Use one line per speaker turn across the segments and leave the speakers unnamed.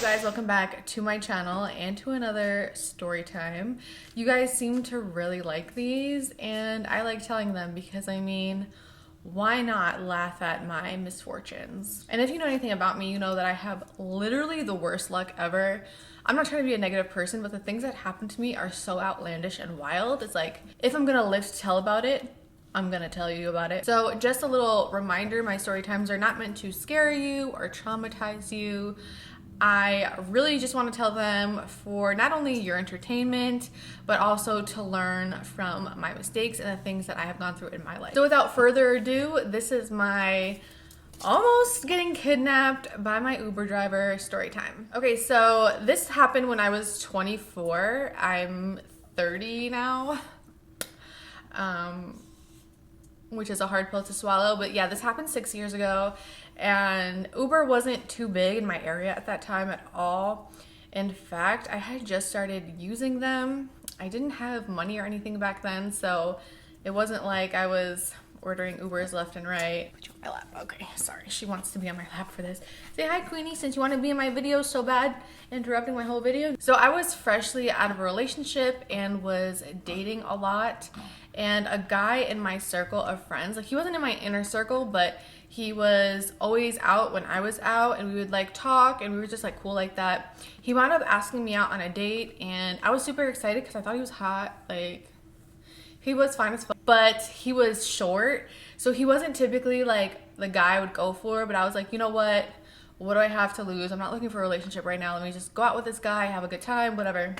you guys? Welcome back to my channel and to another story time. You guys seem to really like these and I like telling them because I mean, why not laugh at my misfortunes? And if you know anything about me, you know that I have literally the worst luck ever. I'm not trying to be a negative person, but the things that happen to me are so outlandish and wild. It's like, if I'm gonna live to tell about it, I'm gonna tell you about it. So just a little reminder, my story times are not meant to scare you or traumatize you. I really just want to tell them for not only your entertainment, but also to learn from my mistakes and the things that I have gone through in my life. So without further ado, this is my almost getting kidnapped by my Uber driver story time. Okay, so this happened when I was 24. I'm 30 now. Which is a hard pill to swallow, but yeah, this happened 6 years ago, and Uber wasn't too big in my area at that time at all. In fact, I had just started using them. I didn't have money or anything back then, so it wasn't like I was ordering Ubers left and right. Put you on my lap. Okay, sorry. She wants to be on my lap for this. Say hi, Queenie, since you want to be in my video so bad, interrupting my whole video. So I was freshly out of a relationship and was dating a lot. And a guy in my circle of friends, like he wasn't in my inner circle, but he was always out when I was out, and we would like talk, and we were just like cool like that. He wound up asking me out on a date, and I was super excited because I thought he was hot. Like, he was fine as fuck, but he was short, so he wasn't typically like the guy I would go for. But I was like, you know what do I have to lose? I'm not looking for a relationship right now. Let me just go out with this guy, have a good time, whatever.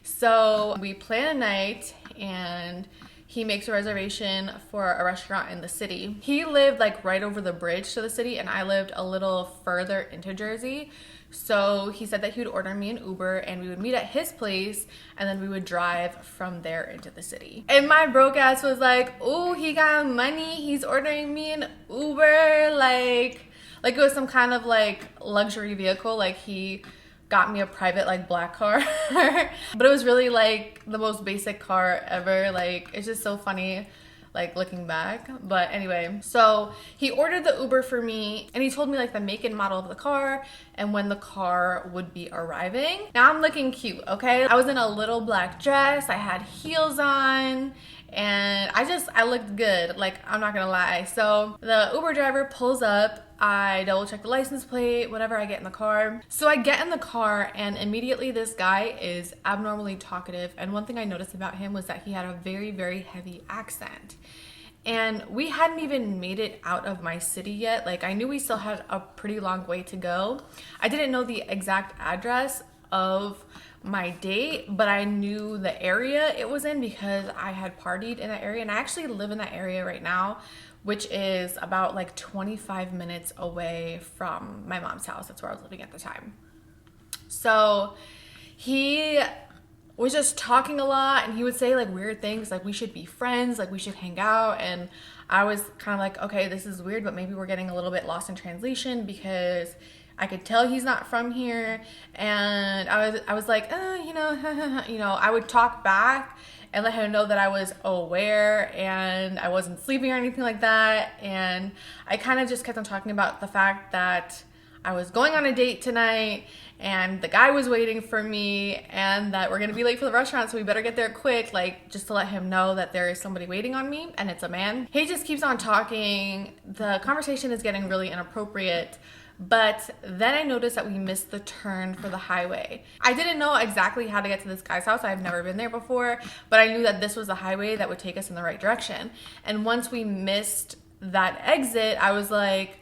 So we plan a night, and he makes a reservation for a restaurant in the city. He lived like right over the bridge to the city, and I lived a little further into Jersey. So he said that he would order me an Uber, and we would meet at his place, and then we would drive from there into the city. And my broke ass was like, oh, he got money, he's ordering me an Uber, like it was some kind of like luxury vehicle. Like, he got me a private like black car but it was really like the most basic car ever. Like, it's just so funny like looking back. But anyway, so he ordered the Uber for me, and he told me like the make and model of the car and when the car would be arriving. Now I'm looking cute, okay? I was in a little black dress, I had heels on, and I looked good, like, I'm not gonna lie. So the Uber driver pulls up, I double check the license plate, whatever, I get in the car. So I get in the car, and immediately this guy is abnormally talkative. And one thing I noticed about him was that he had a very, very heavy accent. And we hadn't even made it out of my city yet. Like, I knew we still had a pretty long way to go. I didn't know the exact address of my date, but I knew the area it was in because I had partied in that area, and I actually live in that area right now, which is about like 25 minutes away from my mom's house. That's where I was living at the time. So he was just talking a lot, and he would say like weird things like we should be friends, like we should hang out. And I was kind of like, okay, this is weird, but maybe we're getting a little bit lost in translation because I could tell he's not from here. And I was like, you know, I would talk back and let him know that I was aware and I wasn't sleeping or anything like that. And I kind of just kept on talking about the fact that I was going on a date tonight, and the guy was waiting for me, and that we're gonna be late for the restaurant, so we better get there quick, like just to let him know that there is somebody waiting on me, and it's a man. He just keeps on talking. The conversation is getting really inappropriate. But then I noticed that we missed the turn for the highway. I didn't know exactly how to get to this guy's house. I've never been there before, but I knew that this was the highway that would take us in the right direction. And once we missed that exit, I was like,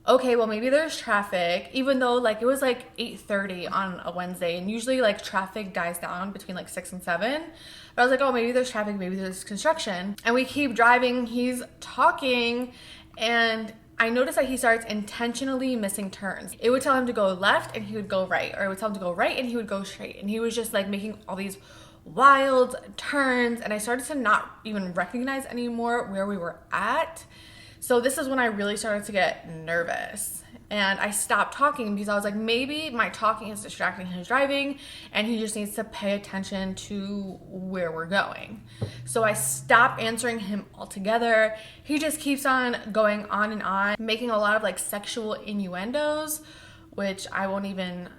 okay, well, maybe there's traffic, even though like it was like 8:30 on a Wednesday, and usually like traffic dies down between like 6 and 7. But I was like, oh, maybe there's traffic, maybe there's construction. And we keep driving, he's talking, and I noticed that he starts intentionally missing turns. It would tell him to go left and he would go right, or it would tell him to go right and he would go straight. And he was just like making all these wild turns, and I started to not even recognize anymore where we were at. So this is when I really started to get nervous, and I stopped talking because I was like, maybe my talking is distracting his driving and he just needs to pay attention to where we're going. So I stopped answering him altogether. He just keeps on going on and on, making a lot of like sexual innuendos, which I won't even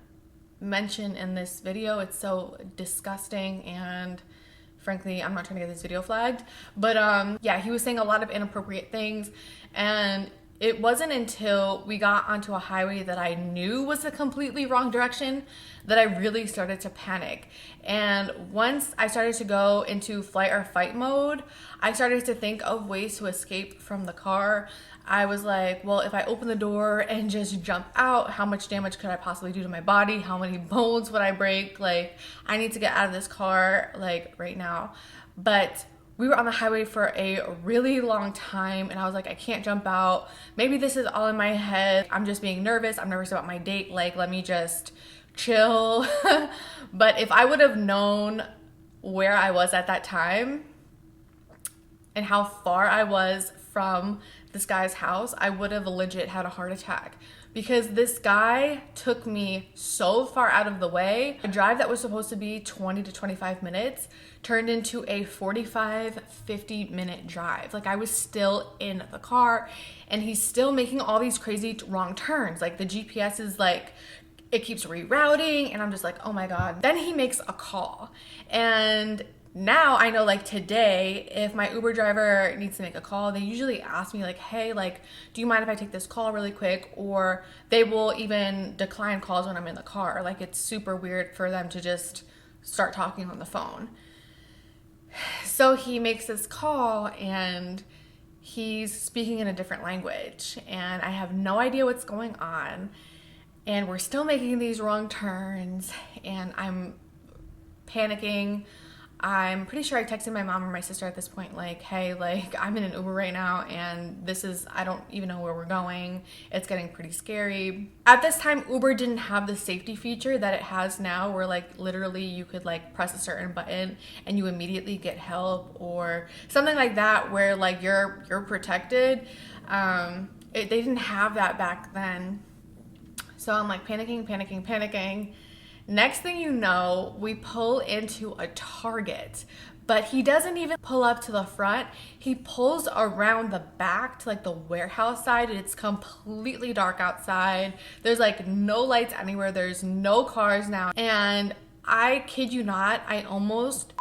mention in this video. It's so disgusting, and frankly, I'm not trying to get this video flagged. But yeah, he was saying a lot of inappropriate things, and it wasn't until we got onto a highway that I knew was the completely wrong direction that I really started to panic. And once I started to go into flight or fight mode, I started to think of ways to escape from the car. I was like, well, if I open the door and just jump out, how much damage could I possibly do to my body? How many bones would I break? Like, I need to get out of this car, like, right now. But we were on the highway for a really long time, and I was like, I can't jump out. Maybe this is all in my head. I'm just being nervous. I'm nervous about my date. Like, let me just chill. But if I would have known where I was at that time and how far I was from this guy's house, I would have legit had a heart attack. Because this guy took me so far out of the way. A drive that was supposed to be 20 to 25 minutes turned into a 45, 50-minute drive. Like, I was still in the car, and he's still making all these crazy wrong turns. Like, the GPS is like, it keeps rerouting, and I'm just like, oh my God. Then he makes a call, and now I know, like, today, if my Uber driver needs to make a call, they usually ask me, like, hey, like, do you mind if I take this call really quick? Or they will even decline calls when I'm in the car. Like, it's super weird for them to just start talking on the phone. So he makes this call, and he's speaking in a different language, and I have no idea what's going on. And we're still making these wrong turns, and I'm panicking. I'm pretty sure I texted my mom or my sister at this point, like, hey, like, I'm in an Uber right now, and this is, I don't even know where we're going. It's getting pretty scary. At this time, Uber didn't have the safety feature that it has now, where, like, literally you could, like, press a certain button and you immediately get help or something like that, where, like, you're protected. They didn't have that back then. So I'm, like, panicking. Next thing you know, we pull into a Target, but he doesn't even pull up to the front. He pulls around the back to, like, the warehouse side, and it's completely dark outside. There's, like, no lights anywhere. There's no cars now. And I kid you not, I almost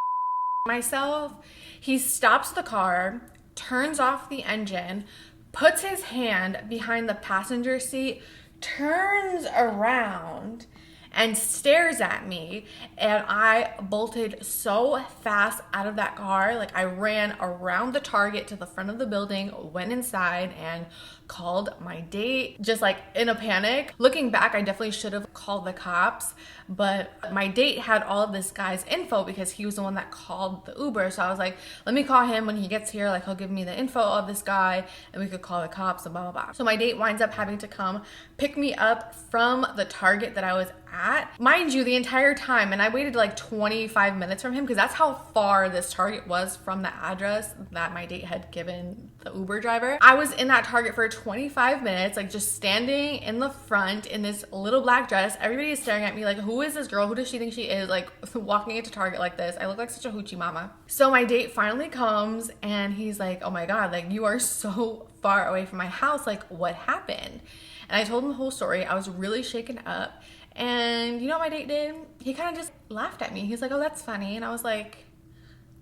myself. He stops the car, turns off the engine, puts his hand behind the passenger seat, turns around and stares at me, and I bolted so fast out of that car. Like, I ran around the Target to the front of the building, went inside, and called my date, just, like, in a panic. Looking back, I definitely should have called the cops, but my date had all of this guy's info because he was the one that called the Uber. So I was like, let me call him when he gets here. Like, he'll give me the info of this guy, and we could call the cops and blah, blah, blah. So my date winds up having to come pick me up from the Target that I was at. Mind you, the entire time, and I waited like 25 minutes from him because that's how far this Target was from the address that my date had given the Uber driver. I was in that Target for 25 minutes, like, just standing in the front in this little black dress. Everybody is staring at me like, who is this girl? Who does she think she is? Like, walking into Target like this. I look like such a hoochie mama. So my date finally comes, and he's like, oh my God, like, you are so far away from my house. Like, what happened? And I told him the whole story. I was really shaken up. And you know what my date did? He kind of just laughed at me. He's like, oh, that's funny. And I was like,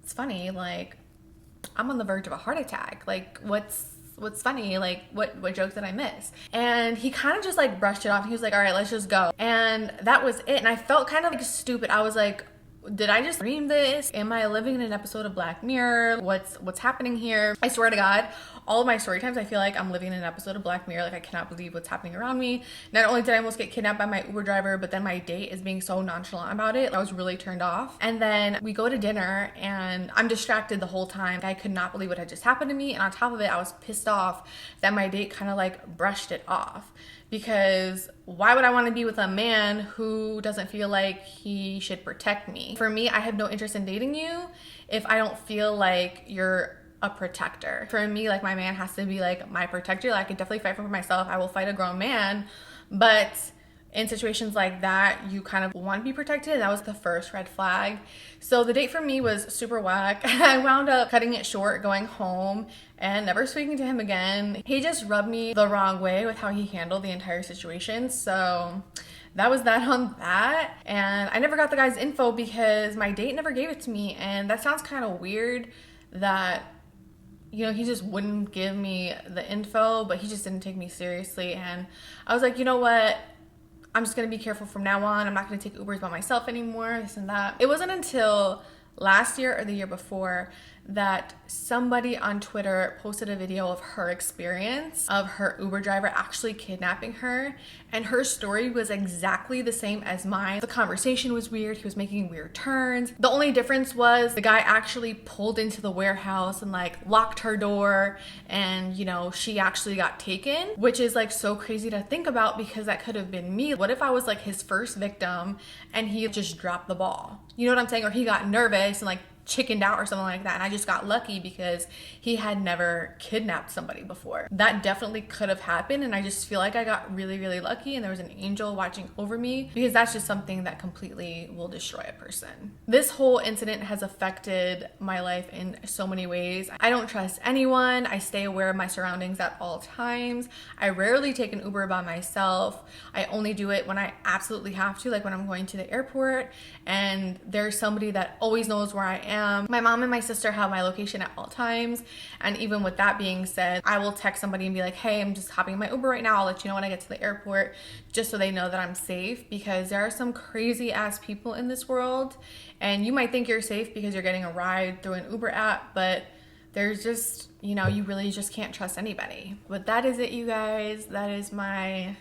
it's funny. Like, I'm on the verge of a heart attack. Like, what's funny? Like, what joke did I miss? And he kind of just, like, brushed it off. He was like, all right, let's just go. And that was it. And I felt kind of, like, stupid. I was like, did I just dream this? Am I living in an episode of Black Mirror? What's happening here? I swear to God, all of my story times, I feel like I'm living in an episode of Black Mirror. Like, I cannot believe what's happening around me. Not only did I almost get kidnapped by my Uber driver, but then my date is being so nonchalant about it. I was really turned off. And then we go to dinner, and I'm distracted the whole time. I could not believe what had just happened to me. And on top of it, I was pissed off that my date kind of, like, brushed it off. Because why would I want to be with a man who doesn't feel like he should protect me? For me, I have no interest in dating you if I don't feel like you're a protector. For me, like, my man has to be, like, my protector. Like, I could definitely fight for myself. I will fight a grown man. But in situations like that, you kind of want to be protected. That was the first red flag. So the date for me was super whack. I wound up cutting it short, going home, and never speaking to him again. He just rubbed me the wrong way with how he handled the entire situation. So that was that on that. And I never got the guy's info because my date never gave it to me. And that sounds kind of weird that, you know, he just wouldn't give me the info, but he just didn't take me seriously. And I was like, you know what? I'm just gonna be careful from now on. I'm not gonna take Ubers by myself anymore, this and that. It wasn't until last year or the year before that somebody on Twitter posted a video of her experience of her Uber driver actually kidnapping her, and her story was exactly the same as mine. The conversation was weird, he was making weird turns. The only difference was the guy actually pulled into the warehouse and like locked her door, and you know, she actually got taken, which is like so crazy to think about because that could have been me. What if I was like his first victim and he just dropped the ball? You know what I'm saying? Or he got nervous and like chickened out or something like that, and I just got lucky because he had never kidnapped somebody before. That definitely could have happened, and I just feel like I got really, really lucky and there was an angel watching over me, because that's just something that completely will destroy a person. This whole incident has affected my life in so many ways. I don't trust anyone. I stay aware of my surroundings at all times. I rarely take an Uber by myself. I only do it when I absolutely have to, like when I'm going to the airport and there's somebody that always knows where I am. My mom and my sister have my location at all times, and even with that being said, I will text somebody and be like, hey, I'm just hopping in my Uber right now, I'll let you know when I get to the airport, just so they know that I'm safe, because there are some crazy ass people in this world, and you might think you're safe because you're getting a ride through an Uber app, but there's just, you know, you really just can't trust anybody. But that is it, you guys. That is my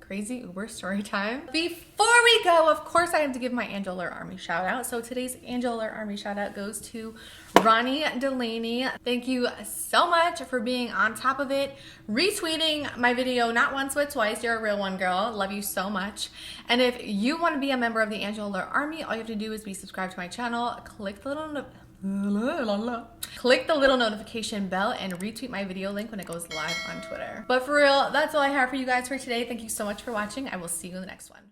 crazy Uber story time. Before we go, of course, I have to give my Angel Alert Army shout out. So today's Angel Alert Army shout out goes to Ronnie Delaney. Thank you so much for being on top of it, retweeting my video not once but twice. You're a real one, girl. Love you so much. And if you want to be a member of the Angel Alert Army, all you have to do is be subscribed to my channel, click the little notification bell, and retweet my video link when it goes live on Twitter. But for real, that's all I have for you guys for today. Thank you so much for watching. I will see you in the next one.